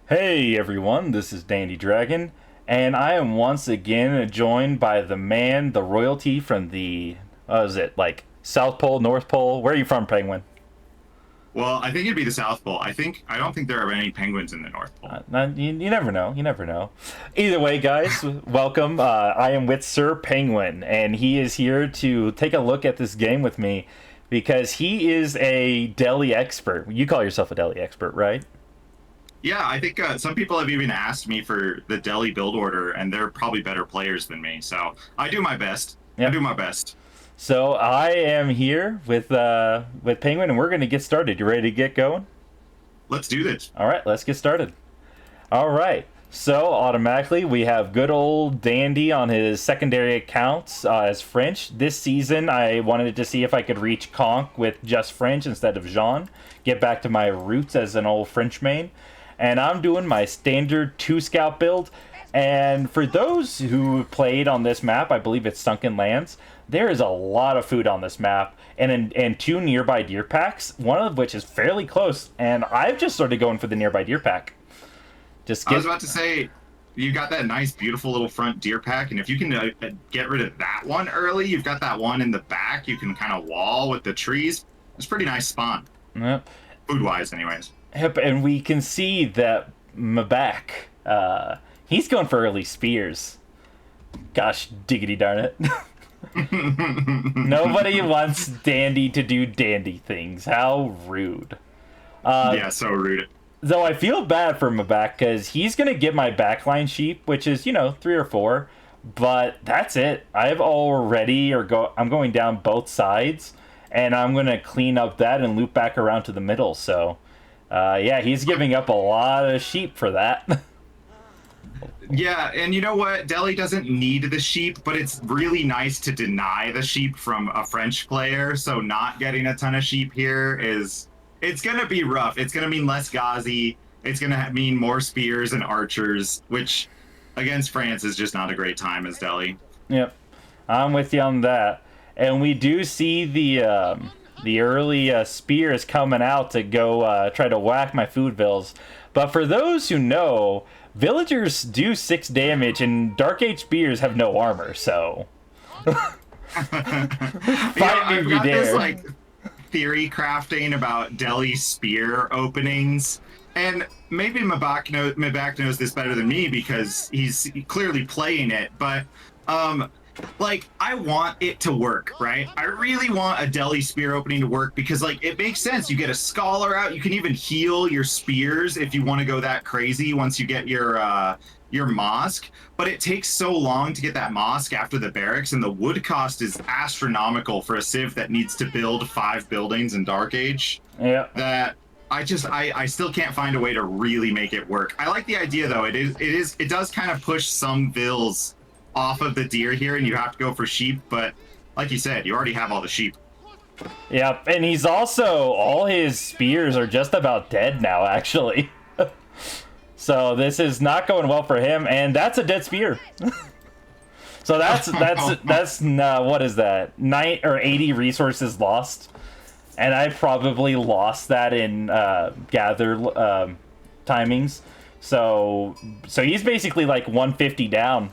Hey everyone, this is Dandy Dragon, and I am once again joined by the man, the royalty from the, is it, like, South Pole, North Pole? Where are you from, Penguin? Well, I think it'd be the South Pole. I don't think there are any penguins in the North Pole. You never know, you never know. Either way, guys, welcome. I am with Sir Pengwin, and he is here to take a look at this game with me, because he is a deli expert. You call yourself a deli expert, right? Yeah, I think some people have even asked me for the Delhi build order, and they're probably better players than me. So I do my best. I Yep. do my best. So I am here with Penguin, and we're gonna get started. You ready to get going? Let's do this. All right, let's get started. All right. So automatically we have good old Dandy on his secondary accounts as French. This season I wanted to see if I could reach Conk with just French instead of Jean. Get back to my roots as an old French main. And I'm doing my standard 2 scout build. And for those who played on this map, I believe it's Sunkenlands, there is a lot of food on this map, and 2 nearby deer packs, one of which is fairly close, and I've just started going for the nearby deer pack. Just I get was about to say, you got that nice, beautiful little front deer pack, and if you can get rid of that one early, you've got that one in the back. You can kind of wall with the trees. It's a pretty nice spawn, Yep. food-wise, anyways. Yep, and we can see that Mabak, he's going for early spears. Gosh, diggity darn it. Nobody wants Dandy to do Dandy things. How rude. Yeah, so rude. Though I feel bad for Mabak because he's going to get my backline sheep, which is, 3 or 4. But that's it. I'm going down both sides, and I'm going to clean up that and loop back around to the middle. So, yeah, he's giving up a lot of sheep for that. Yeah, and you know what? Delhi doesn't need the sheep, but it's really nice to deny the sheep from a French player. So not getting a ton of sheep here it's gonna be rough. It's gonna mean less Ghazi. It's gonna mean more spears and archers, which against France is just not a great time as Delhi. Yep, I'm with you on that. And we do see the early spears coming out to go try to whack my food vills. But for those who know, villagers do 6 damage, and Dark Age spears have no armor. So fight me if I've you got this dare. like theory crafting about Delhi spear openings. And maybe Mabak knows this better than me because he's clearly playing it, but like I want it to work, right? I really want a Delhi spear opening to work because like it makes sense. You get a scholar out, you can even heal your spears if you want to go that crazy once you get your mosque, but it takes so long to get that mosque after the barracks, and the wood cost is astronomical for a civ that needs to build 5 buildings in Dark Age. Yeah. That I still can't find a way to really make it work. I like the idea though. It does kind of push some vills off of the deer here, and you have to go for sheep, but like you said, you already have all the sheep. Yep, and he's also, all his spears are just about dead now, actually. So this is not going well for him, and that's a dead spear. So that's what is that? 80 resources lost, and I probably lost that in gather timings. So he's basically like 150 down.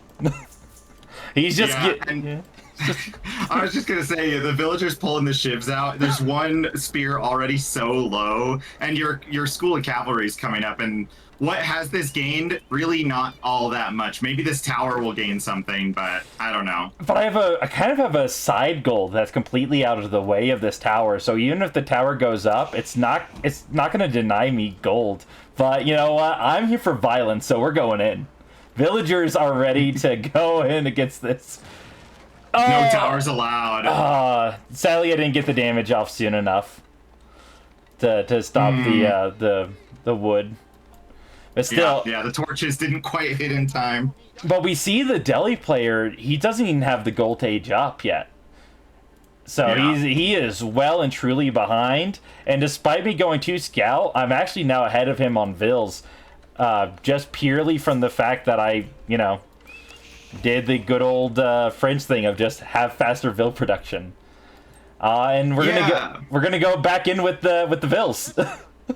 He's just I was just gonna say the villagers pulling the shivs out. There's one spear already so low, and your school of cavalry is coming up. And what has this gained? Really, not all that much. Maybe this tower will gain something, but I don't know. But I kind of have a side goal that's completely out of the way of this tower. So even if the tower goes up, it's not going to deny me gold. But you know what? I'm here for violence, so we're going in. Villagers are ready to go in against this. No towers allowed. Sadly, I didn't get the damage off soon enough to stop the wood. But still, yeah, the torches didn't quite hit in time. But we see the Delhi player, he doesn't even have the gold age up yet. So Yeah. he is well and truly behind. And despite me going 2 scout, I'm actually now ahead of him on Vills. Just purely from the fact that I, did the good old French thing of just have faster Vill production. And we're gonna go back in with the Vills. I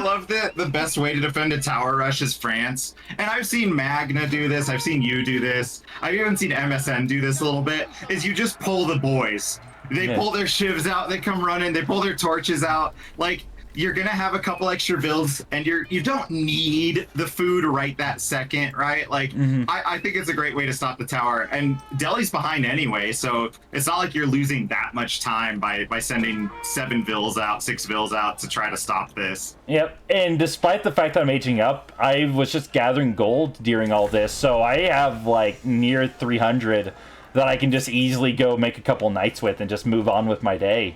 love that the best way to defend a tower rush is France. And I've seen Magna do this. I've seen you do this. I've even seen MSN do this a little bit. Is you just pull the boys. They Yeah. pull their shivs out. They come running. They pull their torches out. Like, you're gonna have a couple extra builds, and you don't need the food right that second, right? Like, I think it's a great way to stop the tower. And Delhi's behind anyway, so it's not like you're losing that much time by sending 7 vills out, 6 vills out to try to stop this. Yep, and despite the fact that I'm aging up, I was just gathering gold during all this, so I have like near 300 that I can just easily go make a couple nights with and just move on with my day.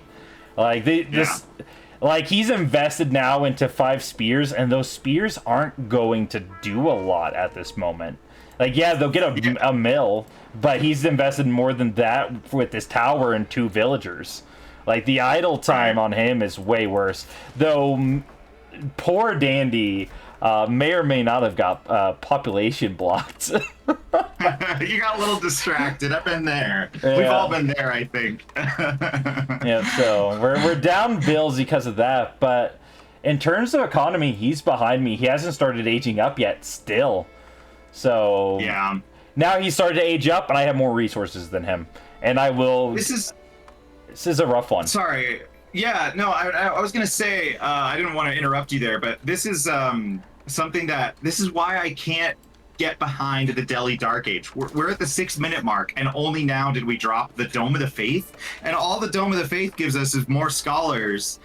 Like this, like he's invested now into 5 spears, and those spears aren't going to do a lot at this moment. Like, yeah, they'll get a mill, but he's invested more than that with this tower and 2 villagers. Like, the idle time on him is way worse. Though, poor Dandy may or may not have got population blocked. You got a little distracted. I've been there. Yeah. We've all been there, I think. Yeah, so we're down bills because of that. But in terms of economy, he's behind me. He hasn't started aging up yet still. So yeah, now he's started to age up, and I have more resources than him. And I will... This is a rough one. Sorry. Yeah, no, I was going to say, I didn't want to interrupt you there, but this is something that... This is why I can't get behind the Delhi Dark Age. We're at the 6-minute mark, and only now did we drop the Dome of the Faith. And all the Dome of the Faith gives us is more scholars,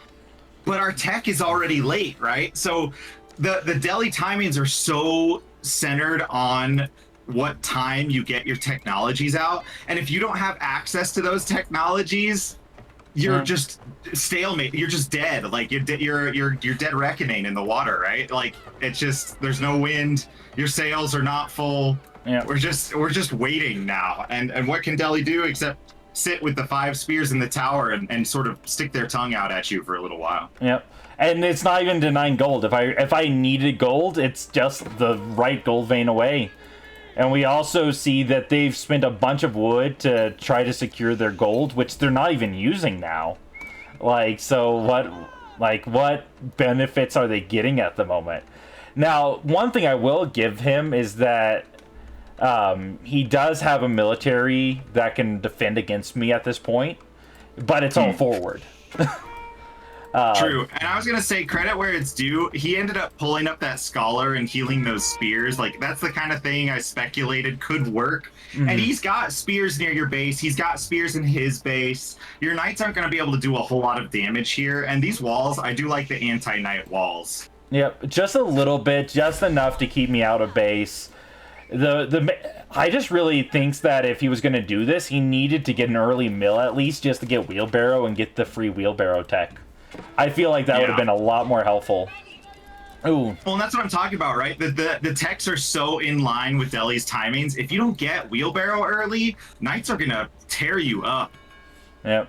but our tech is already late, right? So the Delhi timings are so centered on what time you get your technologies out. And if you don't have access to those technologies, you're just stalemate. You're just dead. Like you're dead reckoning in the water, right? Like it's just, there's no wind. Your sails are not full. Yeah. We're just waiting now. And what can Delhi do except sit with the 5 spears in the tower and sort of stick their tongue out at you for a little while? Yep. And it's not even denying gold. If I needed gold, it's just the right gold vein away. And we also see that they've spent a bunch of wood to try to secure their gold, which they're not even using now. Like, so what benefits are they getting at the moment? Now, one thing I will give him is that he does have a military that can defend against me at this point, but it's all forward. True. And I was going to say, credit where it's due. He ended up pulling up that scholar and healing those spears. Like, that's the kind of thing I speculated could work. Mm-hmm. And he's got spears near your base. He's got spears in his base. Your knights aren't going to be able to do a whole lot of damage here. And these walls, I do like the anti-knight walls. Yep, just a little bit, just enough to keep me out of base. I just really thinks that if he was going to do this, he needed to get an early mill at least, just to get wheelbarrow and get the free wheelbarrow tech. I feel like that would have been a lot more helpful. Ooh. Well, and that's what I'm talking about, right? The techs are so in line with Delhi's timings. If you don't get wheelbarrow early, knights are going to tear you up. Yep.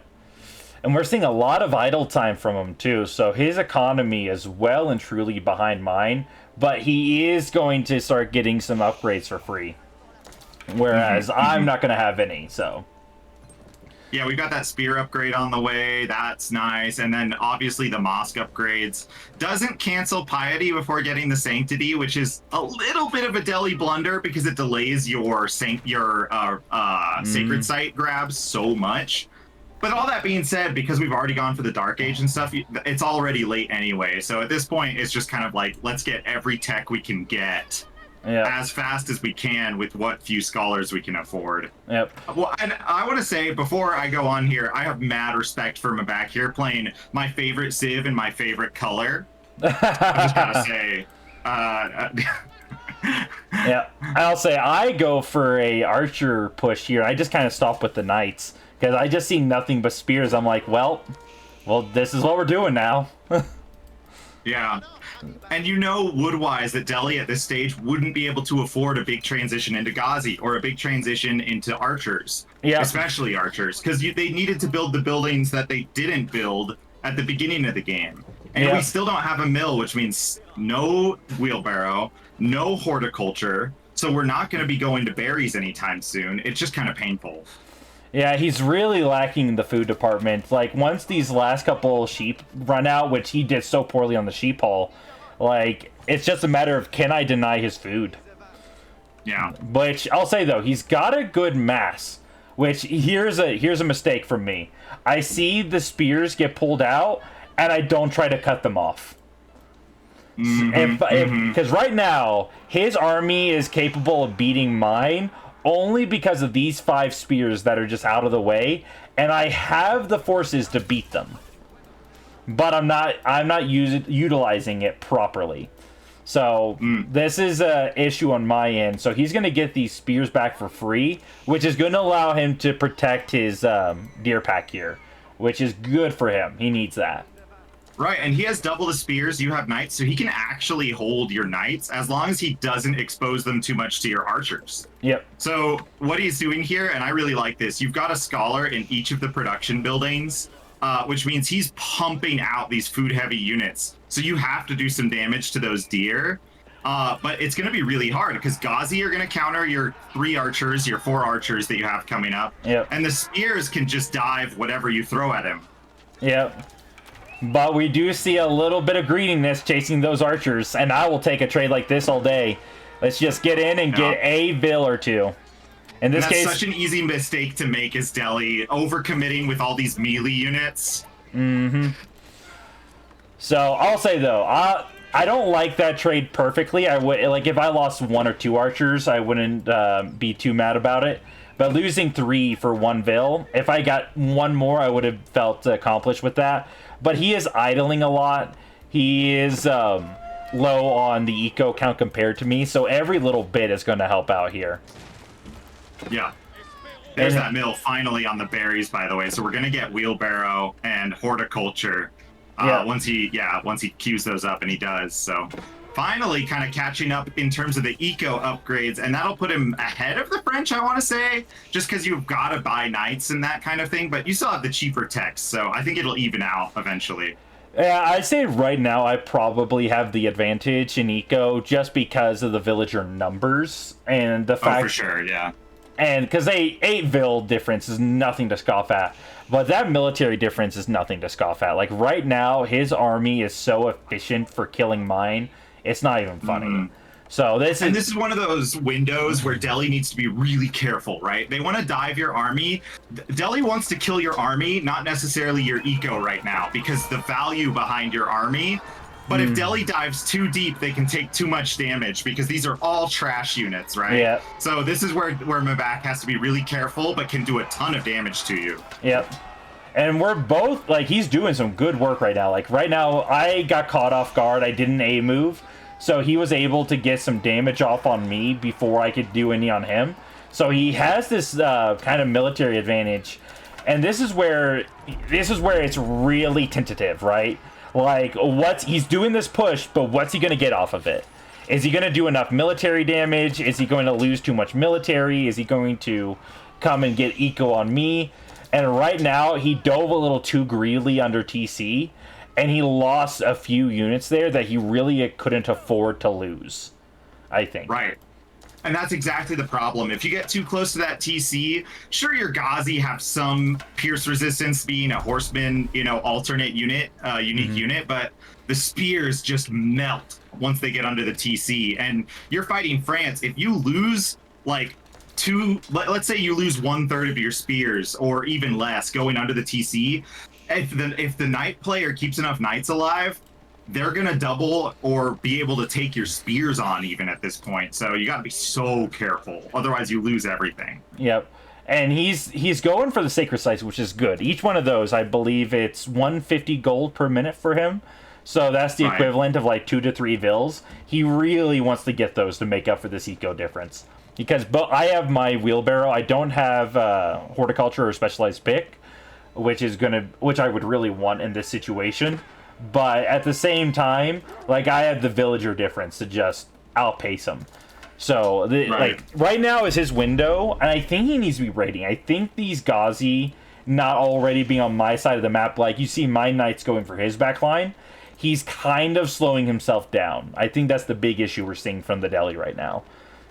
And we're seeing a lot of idle time from him, too. So his economy is well and truly behind mine. But he is going to start getting some upgrades for free. Whereas I'm not going to have any, so... Yeah, we've got that spear upgrade on the way. That's nice. And then obviously the mosque upgrades. Doesn't cancel piety before getting the sanctity, which is a little bit of a Delhi blunder because it delays your sacred site grabs so much. But all that being said, because we've already gone for the Dark Age and stuff, it's already late anyway. So at this point, it's just kind of like, let's get every tech we can get. Yep. As fast as we can with what few scholars we can afford. Yep. Well, and I want to say, before I go on here, I have mad respect for Mabak here playing my favorite Civ in my favorite color. I just gotta say. Yeah, I'll say I go for a archer push here. I just kind of stop with the knights because I just see nothing but spears. I'm like, well, this is what we're doing now. Yeah. And you know, wood-wise, that Delhi at this stage wouldn't be able to afford a big transition into Ghazi or a big transition into archers. Yeah. Especially archers, because they needed to build the buildings that they didn't build at the beginning of the game. And we still don't have a mill, which means no wheelbarrow, no horticulture. So we're not going to be going to berries anytime soon. It's just kind of painful. Yeah, he's really lacking in the food department. Like, once these last couple sheep run out, which he did so poorly on the sheep haul, like, it's just a matter of, can I deny his food? Yeah. Which, I'll say, though, he's got a good mass. Which, here's a mistake from me. I see the spears get pulled out, and I don't try to cut them off. Because right now, his army is capable of beating mine only because of these 5 spears that are just out of the way, and I have the forces to beat them. But I'm not utilizing it properly. So this is a issue on my end. So he's going to get these spears back for free, which is going to allow him to protect his deer pack here, which is good for him. He needs that. Right, and he has double the spears. You have knights, so he can actually hold your knights as long as he doesn't expose them too much to your archers. Yep. So what he's doing here, and I really like this, you've got a scholar in each of the production buildings, which means he's pumping out these food-heavy units. So you have to do some damage to those deer. But it's going to be really hard because Ghazi are going to counter your 3 archers, your 4 archers that you have coming up. Yep. And the spears can just dive whatever you throw at him. Yep. But we do see a little bit of greediness chasing those archers, and I will take a trade like this all day. Let's just get in and get a vill or 2. In this case, that's such an easy mistake to make as Delhi, overcommitting with all these melee units. So I'll say though, I don't like that trade perfectly. I would like if I lost 1 or 2 archers, I wouldn't be too mad about it. But losing 3 for 1 vill, if I got 1 more, I would have felt accomplished with that. But he is idling a lot. He is low on the eco count compared to me, so every little bit is going to help out here. Yeah. There's that mill finally on the berries, by the way. So we're going to get wheelbarrow and horticulture once he queues those up, and he does. So finally kind of catching up in terms of the eco upgrades, and that'll put him ahead of the French, I want to say, just because you've got to buy knights and that kind of thing, but you still have the cheaper techs, so I think it'll even out eventually. Yeah, I'd say right now I probably have the advantage in eco just because of the villager numbers and the fact... Oh, for sure, yeah. And because 8 vill difference is nothing to scoff at, but that military difference is nothing to scoff at. Like right now, his army is so efficient for killing mine. It's not even funny. So this is one of those windows where Delhi needs to be really careful, right? They want to dive your army. Delhi wants to kill your army, not necessarily your eco right now, because the value behind your army. But if Delhi dives too deep, they can take too much damage because these are all trash units, right? Yeah. So this is where Mabak has to be really careful, but can do a ton of damage to you. Yep. And we're both, like, he's doing some good work right now. Like, right now, I got caught off guard. I didn't A move. So he was able to get some damage off on me before I could do any on him. So he has this kind of military advantage. And this is where it's really tentative, right? Like, he's doing this push, but what's he going to get off of it? Is he going to do enough military damage? Is he going to lose too much military? Is he going to come and get eco on me? And right now, he dove a little too greedily under TC, and he lost a few units there that he really couldn't afford to lose, I think. Right. And that's exactly the problem. If you get too close to that TC, sure, your Ghazi have some pierce resistance being a horseman, alternate unit, unique unit, but the spears just melt once they get under the TC. And you're fighting France. If you lose, let's say you lose 1/3 of your spears or even less going under the TC, if the knight player keeps enough knights alive, they're going to double or be able to take your spears on even at this point. So you got to be so careful. Otherwise, you lose everything. Yep. And he's going for the sacred sites, which is good. Each one of those, I believe it's 150 gold per minute for him. So that's the equivalent of like 2 to 3 vills. He really wants to get those to make up for this eco difference. Because I have my wheelbarrow. I don't have horticulture or specialized pick, which I would really want in this situation. But at the same time, like, I have the villager difference to just outpace him. So, right now is his window, and I think he needs to be raiding. I think these Ghazi not already being on my side of the map, like, you see my knights going for his backline, he's kind of slowing himself down. I think that's the big issue we're seeing from the Delhi right now.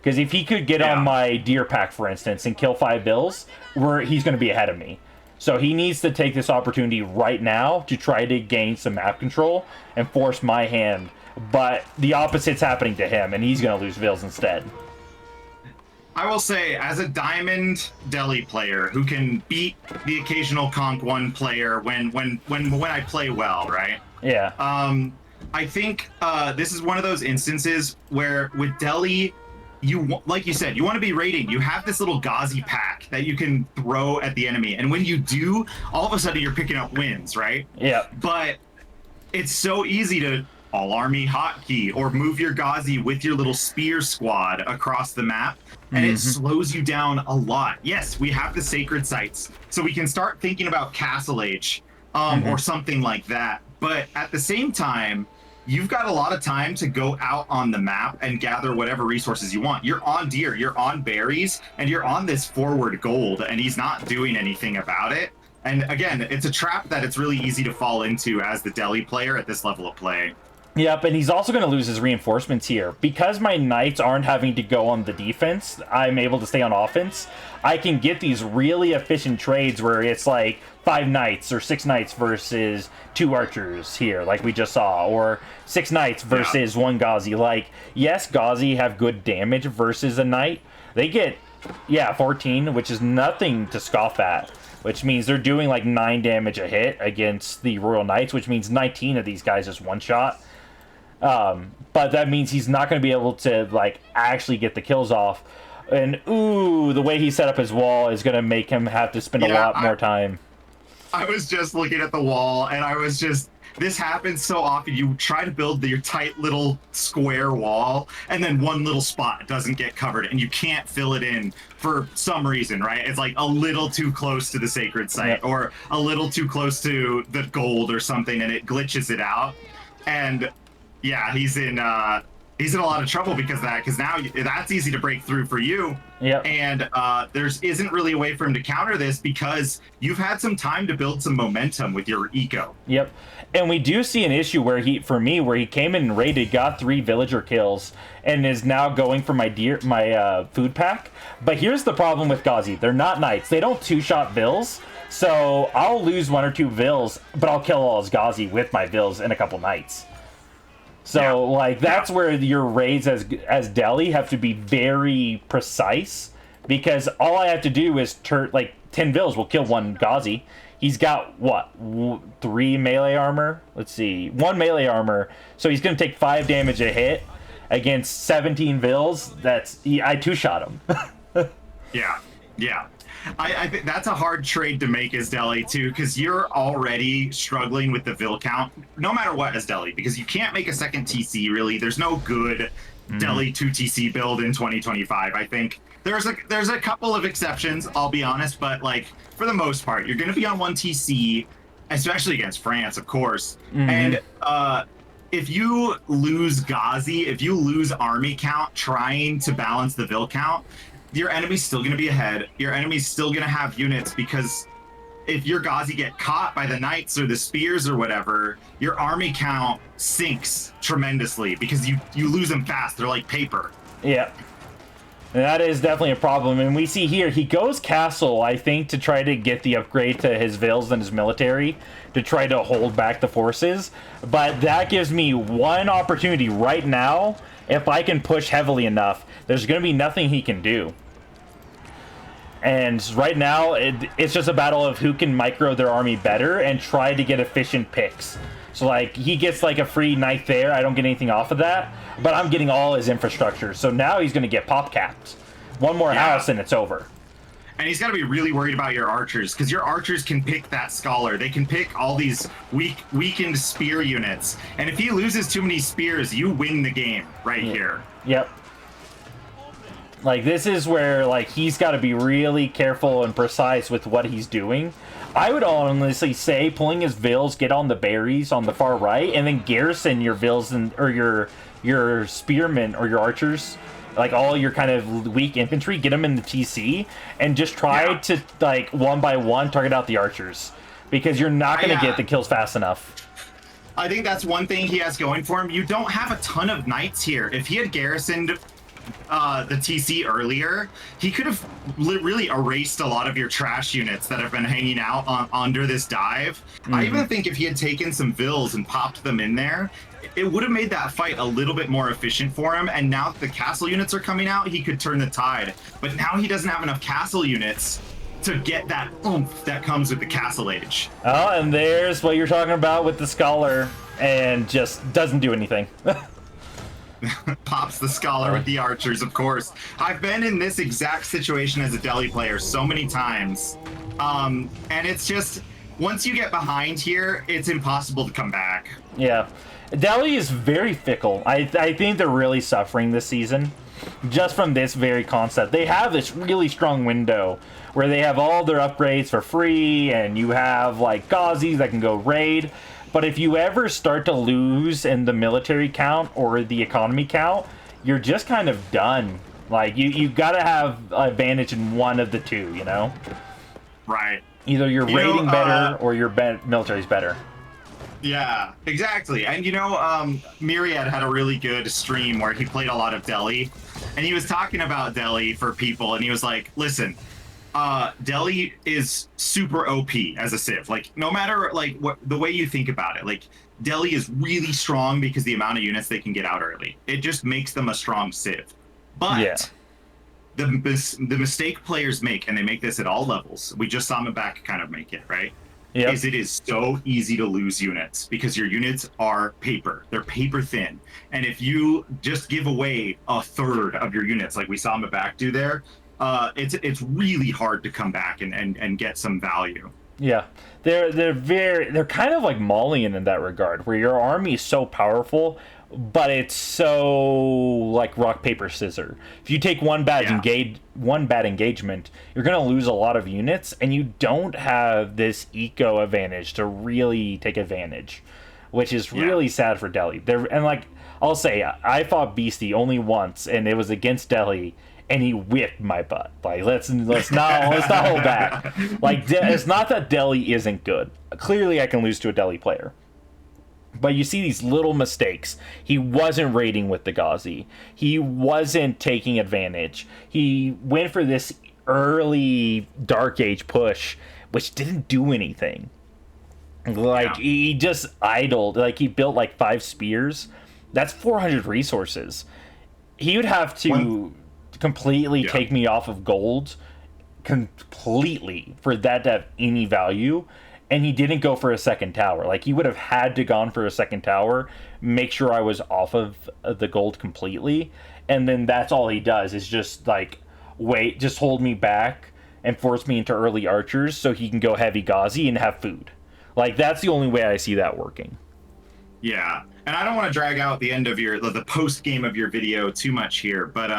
Because if he could get on my deer pack, for instance, and kill 5 bills, he's going to be ahead of me. So he needs to take this opportunity right now to try to gain some map control and force my hand. But the opposite's happening to him, and he's going to lose vills instead. I will say, as a Diamond Delhi player who can beat the occasional Conk 1 player when I play well, right? Yeah. I think this is one of those instances where with Delhi, like you said, you want to be raiding. You have this little Ghazi pack that you can throw at the enemy, and when you do, all of a sudden you're picking up wins, right? Yeah. But it's so easy to all army hotkey or move your Ghazi with your little spear squad across the map, and it slows you down a lot. Yes, we have the sacred sites, so we can start thinking about Castle Age or something like that. But at the same time, you've got a lot of time to go out on the map and gather whatever resources you want. You're on deer, you're on berries, and you're on this forward gold, and he's not doing anything about it. And again, it's a trap that it's really easy to fall into as the Delhi player at this level of play. Yep, and he's also going to lose his reinforcements here. Because my knights aren't having to go on the defense, I'm able to stay on offense. I can get these really efficient trades where it's like 5 knights or 6 knights versus 2 archers here, like we just saw, or 6 knights versus 1 Ghazi. Like, yes, Ghazi have good damage versus a knight. They get, 14, which is nothing to scoff at, which means they're doing like 9 damage a hit against the Royal Knights, which means 19 of these guys just one-shot. But that means he's not going to be able to, like, actually get the kills off. And, ooh, the way he set up his wall is going to make him have to spend a lot more time. I was just looking at the wall, and I was just... This happens so often. You try to build your tight little square wall, and then one little spot doesn't get covered, and you can't fill it in for some reason, right? It's like a little too close to the sacred site, or a little too close to the gold or something, and it glitches it out. And... yeah, he's in a lot of trouble because of that, because now that's easy to break through for you. Yep. And isn't really a way for him to counter this because you've had some time to build some momentum with your eco. Yep. And we do see an issue where he came in and raided, got 3 villager kills, and is now going for my food pack. But here's the problem with Ghazi. They're not knights. They don't 2-shot vills. So I'll lose 1 or 2 vills, but I'll kill all his Ghazi with my vills and a couple knights. So, that's where your raids as Delhi have to be very precise, because all I have to do is 10 vills will kill 1 Ghazi. He's got, 3 melee armor? Let's see. 1 melee armor, so he's going to take 5 damage a hit against 17 vills. I 2-shot him. Yeah. I think that's a hard trade to make as Delhi too, because you're already struggling with the Vill count, no matter what as Delhi, because you can't make a second TC really. There's no good Delhi 2 TC build in 2025. I think there's a couple of exceptions, I'll be honest, but like for the most part, you're going to be on 1 TC, especially against France, of course. And if you lose Ghazi, if you lose army count trying to balance the Vill count, your enemy's still going to be ahead. Your enemy's still going to have units, because if your Ghazi get caught by the knights or the spears or whatever, your army count sinks tremendously because you lose them fast. They're like paper. Yeah. And that is definitely a problem. And we see here, he goes castle, I think, to try to get the upgrade to his vills and his military to try to hold back the forces. But that gives me one opportunity right now. If I can push heavily enough, there's going to be nothing he can do. And right now, it's just a battle of who can micro their army better and try to get efficient picks. So, like, he gets, like, a free knight there. I don't get anything off of that. But I'm getting all his infrastructure. So now he's going to get pop capped. One more house and it's over. And he's got to be really worried about your archers, because your archers can pick that scholar. They can pick all these weakened spear units. And if he loses too many spears, you win the game here. Yep. Like, this is where, like, he's got to be really careful and precise with what he's doing. I would honestly say pulling his vills, get on the berries on the far right, and then garrison your vills or your spearmen or your archers, like all your kind of weak infantry, get them in the TC, and just try to, like, one by one target out the archers, because you're not going to get the kills fast enough. I think that's one thing he has going for him. You don't have a ton of knights here. If he had garrisoned the TC earlier, he could have really erased a lot of your trash units that have been hanging out under this dive. I even think if he had taken some vills and popped them in there, it would have made that fight a little bit more efficient for him. And now that the castle units are coming out, he could turn the tide. But now he doesn't have enough castle units to get that oomph that comes with the castle age. Oh, and there's what you're talking about with the scholar, and just doesn't do anything. Pops the scholar with the archers, of course. I've been in this exact situation as a Delhi player so many times. And it's just, once you get behind here, it's impossible to come back. Yeah. Delhi is very fickle. I think they're really suffering this season just from this very concept. They have this really strong window where they have all their upgrades for free, and you have like Ghazis that can go raid. But if you ever start to lose in the military count or the economy count, you're just kind of done. Like, you gotta have advantage in one of the two, you know? Right. Either you're raiding better or your military's better. Yeah, exactly. And Myriad had a really good stream where he played a lot of Delhi, and he was talking about Delhi for people, and he was like, listen, Delhi is super OP as a civ. Like, no matter like what the way you think about it, like Delhi is really strong because the amount of units they can get out early. It just makes them a strong civ. But the mistake players make, and they make this at all levels, we just saw Mabak kind of make it, right? Yep. Is it is so easy to lose units because your units are paper. They're paper thin. And if you just give away a third of your units, like we saw Mabak do there, it's really hard to come back and get some value. Yeah, they're kind of like Malian in that regard, where your army is so powerful, but it's so like rock paper scissors. If you take one bad engagement, you're gonna lose a lot of units, and you don't have this eco advantage to really take advantage, which is really sad for Delhi. And like I'll say, I fought Beastie only once, and it was against Delhi. And he whipped my butt. Like, let's not hold back. Like, it's not that Delhi isn't good. Clearly, I can lose to a Delhi player. But you see these little mistakes. He wasn't raiding with the Ghazi. He wasn't taking advantage. He went for this early Dark Age push, which didn't do anything. Like, he just idled. Like, he built like 5 spears. That's 400 resources. He would have to completely take me off of gold completely for that to have any value, and he didn't go for a second tower. Like, he would have had to gone for a second tower, make sure I was off of the gold completely, and then that's all he does is just like just hold me back and force me into early archers so he can go heavy Ghazi and have food. Like, that's the only way I see that working. Yeah, and I don't want to drag out the end of the post game of your video too much here, but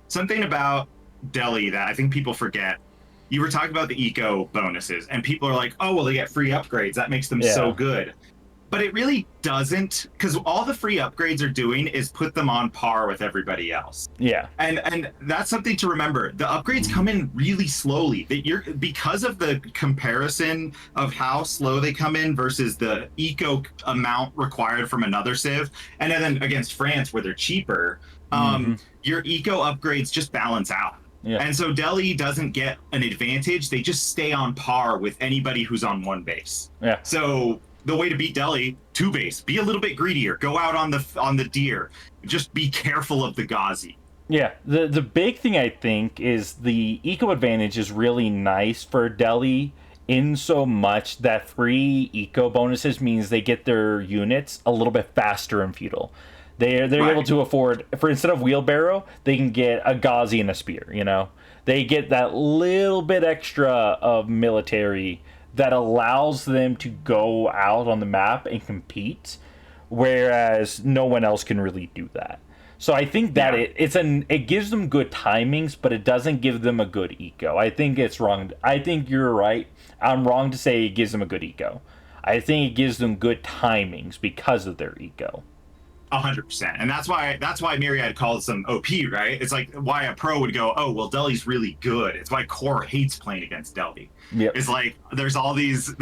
something about Delhi that I think people forget. You were talking about the eco bonuses, and people are like, oh, well, they get free upgrades. That makes them so good. But it really doesn't, because all the free upgrades are doing is put them on par with everybody else. Yeah. And that's something to remember. The upgrades come in really slowly. Because of the comparison of how slow they come in versus the eco amount required from another civ, and then against France where they're cheaper, your eco upgrades just balance out. Yeah. And so Delhi doesn't get an advantage. They just stay on par with anybody who's on one base. Yeah. So the way to beat Delhi, 2 base. Be a little bit greedier. Go out on the deer. Just be careful of the Ghazi. Yeah. The big thing I think is the eco advantage is really nice for Delhi in so much that free eco bonuses means they get their units a little bit faster in feudal. They're able to afford, for instead of wheelbarrow, they can get a Ghazi and a spear, you know? They get that little bit extra of military that allows them to go out on the map and compete, whereas no one else can really do that. So I think that it gives them good timings, but it doesn't give them a good eco. I think it's wrong. I think you're right. I'm wrong to say it gives them a good eco. I think it gives them good timings because of their eco. 100%, and that's why Myriad calls them OP, right? It's like why a pro would go, oh well, Delhi's really good. It's why Core hates playing against Delhi. Yep. It's like there's all these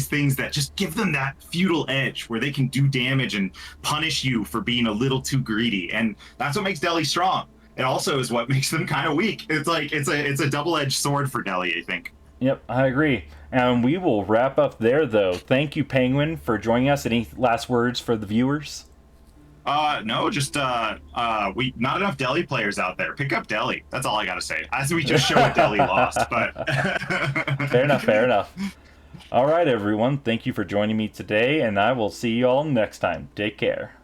things that just give them that feudal edge where they can do damage and punish you for being a little too greedy, and that's what makes Delhi strong. it also is what makes them kind of weak. It's like it's a double-edged sword for Delhi, I think. Yep, I agree. And we will wrap up there, though. Thank you, Penguin, for joining us. Any last words for the viewers? No, just we not enough Delhi players out there. Pick up Delhi. That's all I gotta say. As we just showed Delhi lost, but Fair enough, fair enough. All right, everyone. Thank you for joining me today, and I will see you all next time. Take care.